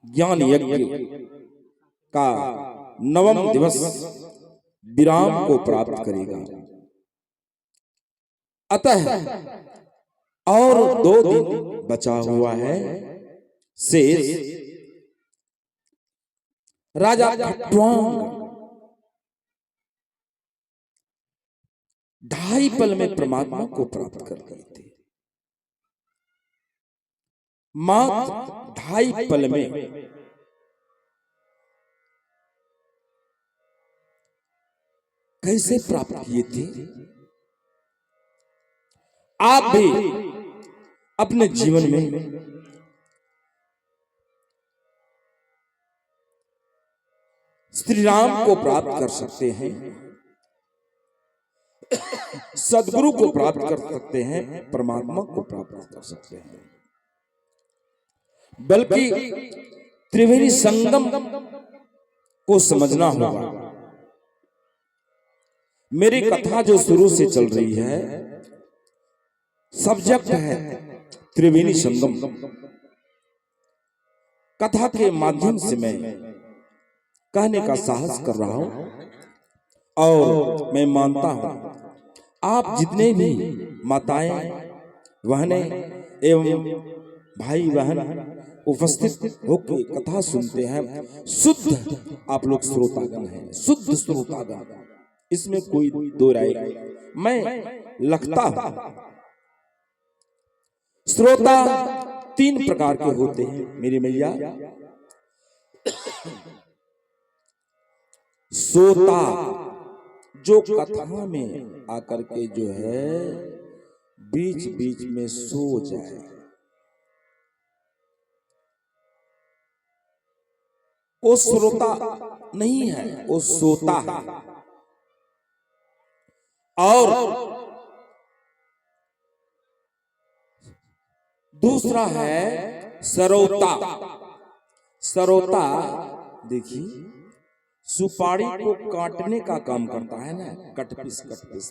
ज्ञान यज्ञ का 9वां दिवस विराम को प्राप्त करेगा। अतः और 2 दिन बचा हुआ है शेष। राजा खट्वांग 2.5 पल में परमात्मा को प्राप्त कर लिए थे। मात्र 2.5 पल में कैसे प्राप्त किए थे? आप भी अपने जीवन में श्री राम को प्राप्त कर सकते हैं, सदगुरु को प्राप्त कर सकते हैं, परमात्मा को प्राप्त कर सकते हैं। बल्कि त्रिवेणी संगम को समझना होगा। मेरी कथा जो शुरू से चल रही है, सब्जेक्ट है त्रिवेणी संगम। कथा के माध्यम से मैं कहने का साहस कर रहा हूं और मैं मानता हूं आप जितने भी माताएं, बहनें एवं भाई बहन उपस्थित होकर कथा सुनते हैं, शुद्ध आप लोग श्रोतागण हैं, शुद्ध श्रोतागण, इसमें कोई दो राय मैं लगता हूं। श्रोता 3 प्रकार के होते हैं मेरी मैया। श्रोता जो कथा में आकर के जो है बीच बीच में सो जाए, वो श्रोता नहीं है, वो सोता है। और दूसरा है सरोता। सरोता देखिए सुपारी को काटने का काम करता है ना, कटपिस कटपिस।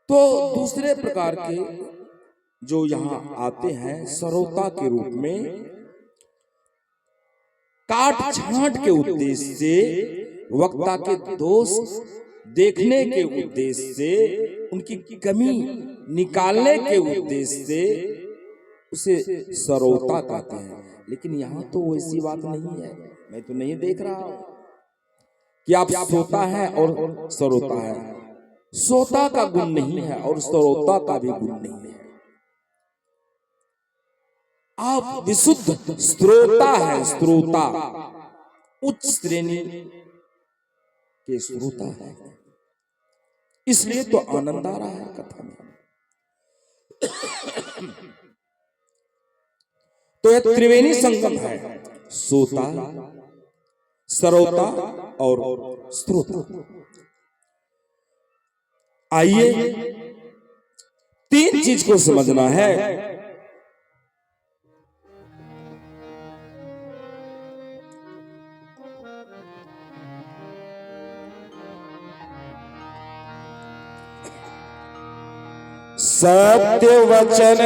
तो दूसरे प्रकार के जो यहाँ आते हैं सरोता के रूप में, काट छांट के उद्देश्य से, वक्ता के दोष देखने के उद्देश्य से, उनकी कमी निकालने के उद्देश्य से उसे सरोता कहते हैं। लेकिन यहाँ तो वैसी बात नहीं है। मैं तो नहीं देख रहा हूं कि आप सोता है और सरोता है। सोता का गुण नहीं है और सरोता का भी गुण नहीं है। आप विशुद्ध श्रोता है, श्रोता उच्च श्रेणी के श्रोता है, इसलिए तो आनंद आ रहा है कथा में। तो यह त्रिवेणी संगम है, सोता, सरोता और श्रोता। आइए 3 चीज को समझना है। सत्य वचन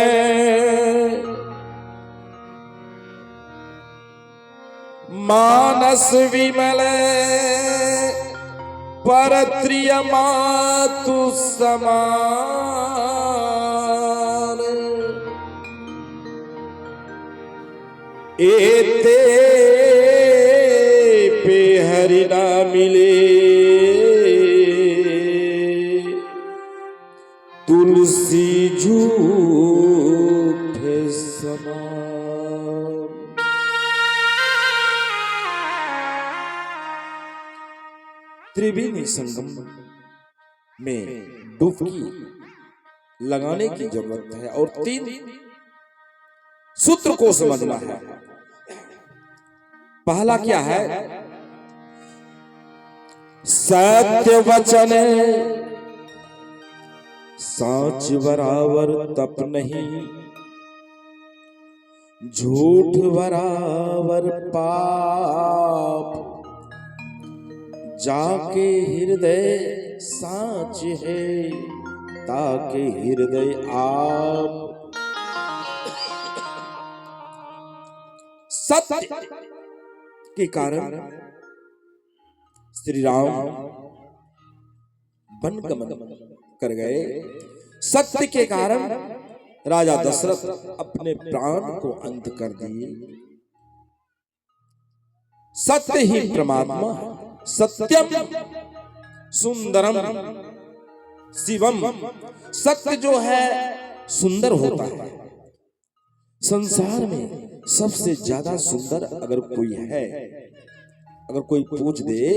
मानस विमल परत्रिय मातु समान, एते पे हरि ना मिले तुलसी झूठे समान। त्रिवेणी संगम में डुबकी लगाने की जरूरत है और 3 सूत्र को समझना है। पहला क्या है? सत्य वचन साच बराबर तप नहीं, झूठ बराबर पाप, जाके हृदय साच है ताके हृदय आप। सत्य के कारण श्री राम वन गमन कर गए। सत्य के कारण राजा दशरथ अपने प्राण को अंत कर दिए। सत्य ही परमात्मा, सत्यम सुंदरम शिवम। सत्य जो है सुंदर होता है। संसार में सबसे ज्यादा सुंदर अगर कोई है, अगर कोई पूछ दे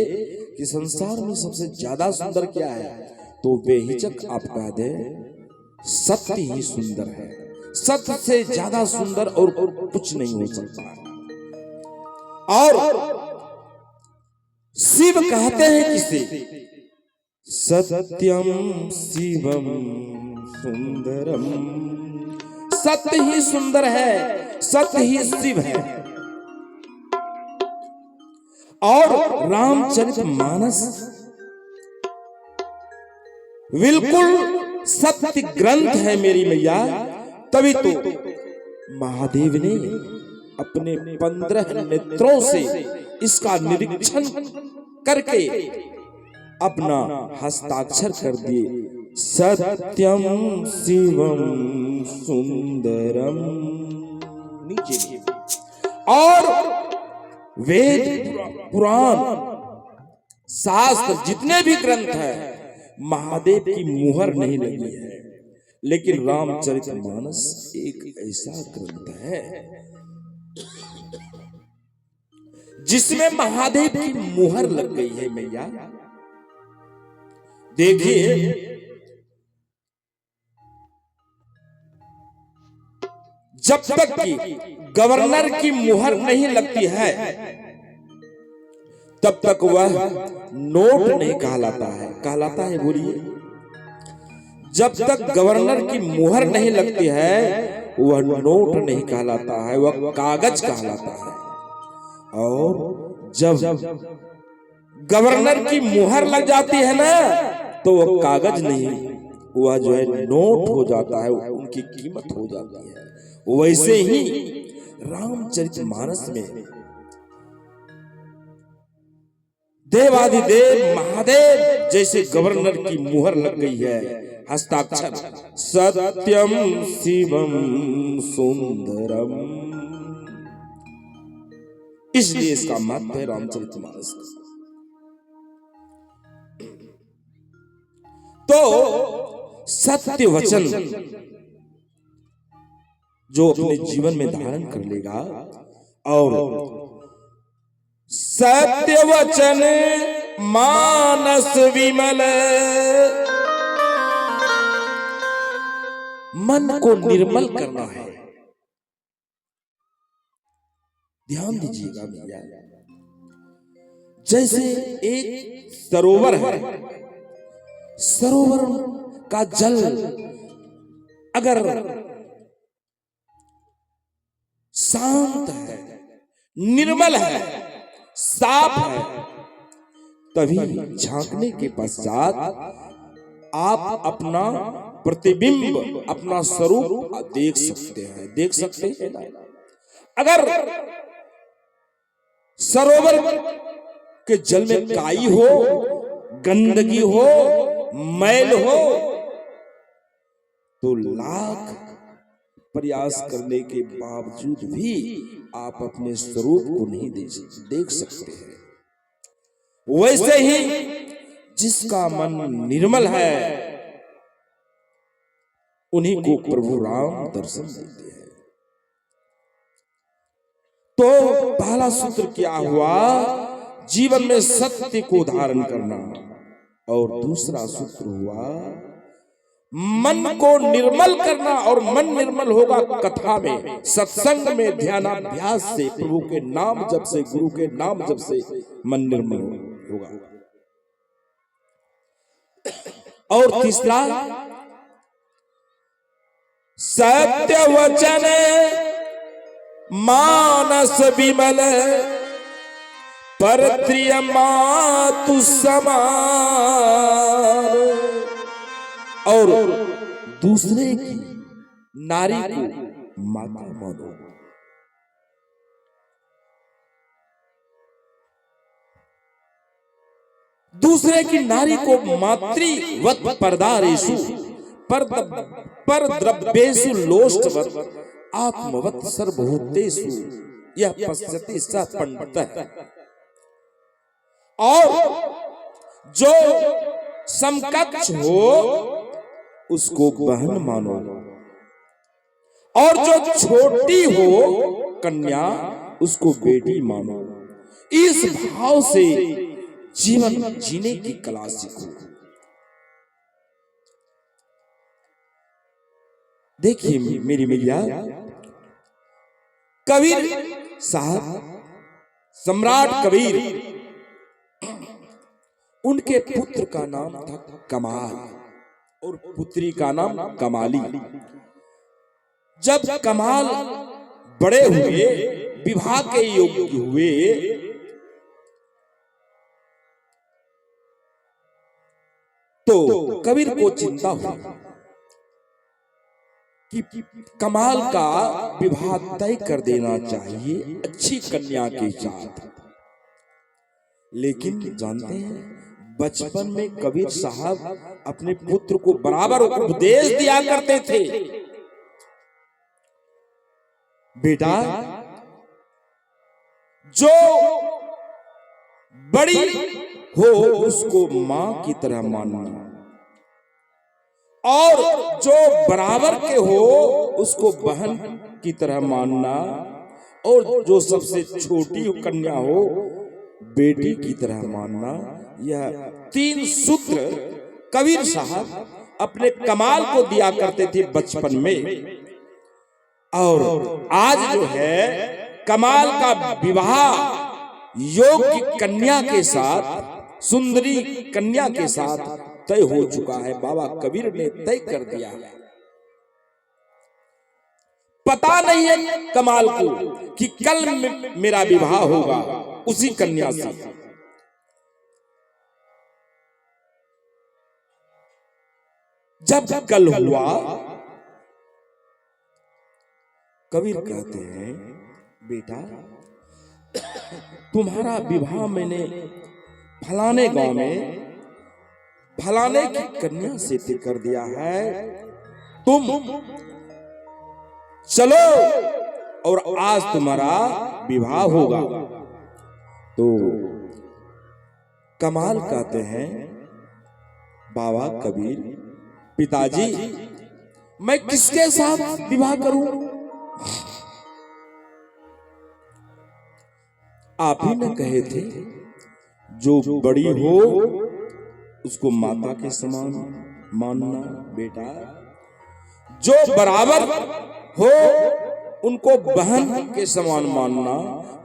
कि संसार में सबसे ज्यादा सुंदर क्या है, तो बेहिचक आप कह दे सत्य ही सुंदर है। सत्य से ज्यादा सुंदर और कुछ नहीं हो सकता। और शिव कहते हैं किसे? सत्यम शिवम सुंदरम। सत्य ही सुंदर है, सत्य ही शिव है। और रामचरितमानस बिल्कुल सत्य ग्रंथ है मेरी मैया। तभी तो महादेव ने अपने 15 नेत्रों से इसका निरीक्षण करके अपना हस्ताक्षर कर दिए, सत्यम शिवम सुंदरम। नीचे और वेद पुराण शास्त्र जितने भी ग्रंथ हैं, महादेव की मुहर नहीं लगी है। लेकिन रामचरितमानस एक ऐसा ग्रंथ है जिसमें महादेव की मुहर लग गई है मैया। देखिए, जब तक कि गवर्नर की मुहर नहीं लगती है तब तक वह नोट नहीं कहलाता है। कहलाता है, बोलिए। जब तक गवर्नर की मुहर नहीं लगती है वह नोट नहीं कहलाता है, वह कागज कहलाता है। और जब गवर्नर की मुहर लग जाती है ना, तो वह कागज नहीं, वह जो है नोट हो जाता है, उनकी कीमत हो जाती है। वैसे ही रामचरितमानस में देवाधिदेव महादेव जैसे गवर्नर की मुहर लग गई है, हस्ताक्षर, सत्यम शिवम सुंदरम। इसलिए इसका महत्व है रामचरितमानस का। तो सत्य वचन जो अपने जीवन में धारण कर लेगा, और सत्य वचन मानस विमल, मन को निर्मल करना है। ध्यान दीजिएगा भैया, जैसे एक सरोवर है, सरोवर का जल अगर शांत है, निर्मल है, साफ है, तभी झांकने के पश्चात आप अपना प्रतिबिंब, अपना स्वरूप देख सकते हैं। देख सकते हैं ना? अगर सरोवर के जल में काई हो, गंदगी हो, मैल हो, तो लाख प्रयास करने के बावजूद भी आप अपने स्वरूप को नहीं देख सकते हैं। वैसे ही जिसका मन निर्मल है उन्हीं को प्रभु राम दर्शन देते हैं। तो पहला सूत्र क्या हुआ? जीवन में सत्य को धारण करना। और दूसरा सूत्र हुआ मन को निर्मल करना। और मन निर्मल होगा कथा में, सत्संग में, ध्यानाभ्यास से, प्रभु के नाम जप से, गुरु के नाम जप से मन निर्मल होगा। और तीसरा सत्य वचन मानस विमल, परप्रिय मातु समान। और दूसरे की नारी को माता मानो। दूसरे की नारी को मातृवत परदारेषु पर द्रव्येषु लोष्टवत आत्मवत सर्वभूतेषु यह पश्यति स पंडितः। और जो समकक्ष हो उसको बहन मानो, और जो छोटी हो कन्या उसको बेटी मानो। इस भाव से जीवन जीने की कला सीखो। देखिए मेरी मैया, कबीर साहब, सम्राट कबीर, उनके पुत्र का नाम था कमाल और पुत्री का नाम कमाली। जब कमाल बड़े हुए, विवाह के योग्य हुए, तो कबीर को चिंता हुई कि कमाल का विवाह तय कर देना चाहिए अच्छी कन्या के साथ। लेकिन जानते हैं, बचपन में कबीर साहब अपने पुत्र को बराबर उपदेश दिया करते थे, बेटा जो बड़ी हो उसको मां की तरह मानना, और जो बराबर के हो उसको बहन की तरह मानना, और जो सबसे छोटी कन्या हो बेटी की तरह मानना। यह 3 सूत्र कबीर साहब अपने कमाल को दिया करते थे बचपन में। और आज जो है कमाल का विवाह योग्य कन्या के साथ, सुंदरी कन्या के साथ तय हो चुका है। बाबा कबीर ने तय कर दिया है। पता नहीं है कमाल को कि कल मेरा विवाह होगा उसी कन्या से। जब कल हुआ, कबीर कहते हैं, बेटा तुम्हारा विवाह मैंने फलाने गांव में फलाने की कन्या से तय कर दिया है, तुम चलो और आज तुम्हारा विवाह होगा। तो कमाल कहते हैं, बाबा कबीर, पिताजी मैं किसके साथ विवाह करूं? आप ही ने कहे थे जो बड़ी हो उसको माता के समान मानना, बेटा जो बराबर हो उनको बहन के समान मानना,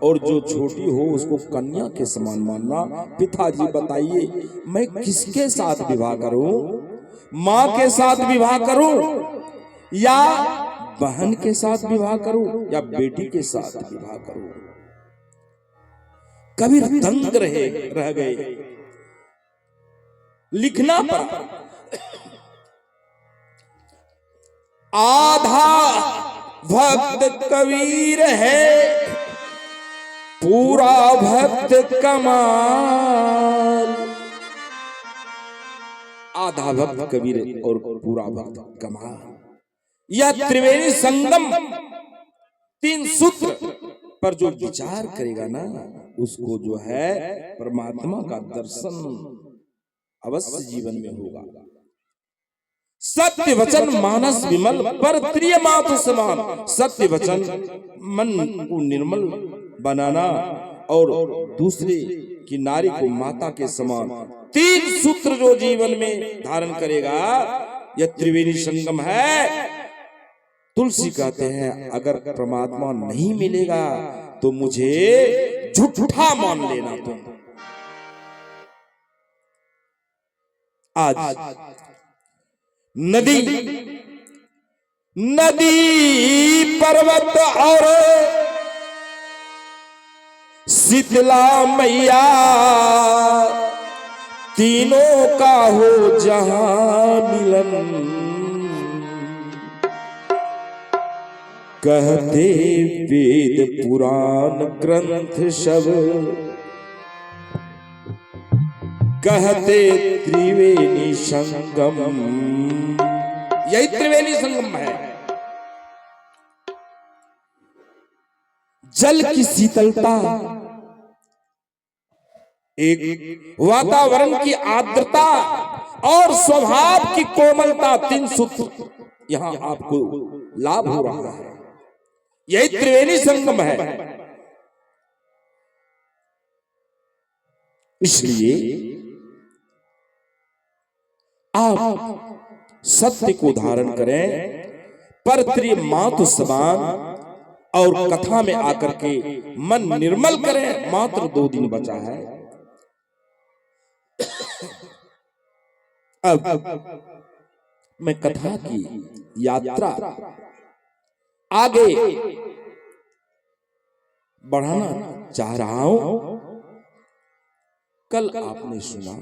और जो छोटी हो उसको कन्या के समान मानना। पिताजी बताइए मैं किसके साथ विवाह करूं? मां के साथ विवाह करूं या बहन के साथ विवाह करूं या बेटी के साथ विवाह करूं? कबीर दंग रह गए। लिखना पड़ा, आधा भक्त कबीर है, पूरा भक्त कमाल। आधा भक्त कबीर और पूरा भक्त कमाल, यह त्रिवेणी संगम 3 सूत्र पर जो विचार करेगा ना, उसको जो है परमात्मा का दर्शन अवश्य जीवन में होगा। सत्य वचन मानस विमल पर प्रिय मातु समान। सत्य वचन मन को निर्मल बनाना और दूसरे की नारी को माता के समान। 3 सूत्र जो जीवन में धारण करेगा, यह त्रिवेणी संगम है। तुलसी कहते हैं, अगर परमात्मा नहीं मिलेगा तो मुझे झूठा मान लेना तुम। आज नदी पर्वत और शीतला मैया तीनों का हो जहां मिलन, कहते वेद पुराण ग्रंथ सब कहते त्रिवेणी संगम, यही त्रिवेणी संगम है। जल की शीतलता, एक वातावरण की आर्द्रता और स्वभाव की कोमलता, 3 सूत्र यहां आपको लाभ हो रहा है। यही त्रिवेणी संगम है। इसलिए आप सत्य को धारण करें, परत्रिय मातु समान, और कथा में आकर के मन निर्मल करें। मात्र 2 दिन बचा है। अब मैं कथा की यात्रा आगे बढ़ाना चाह रहा हूं। कल आपने सुना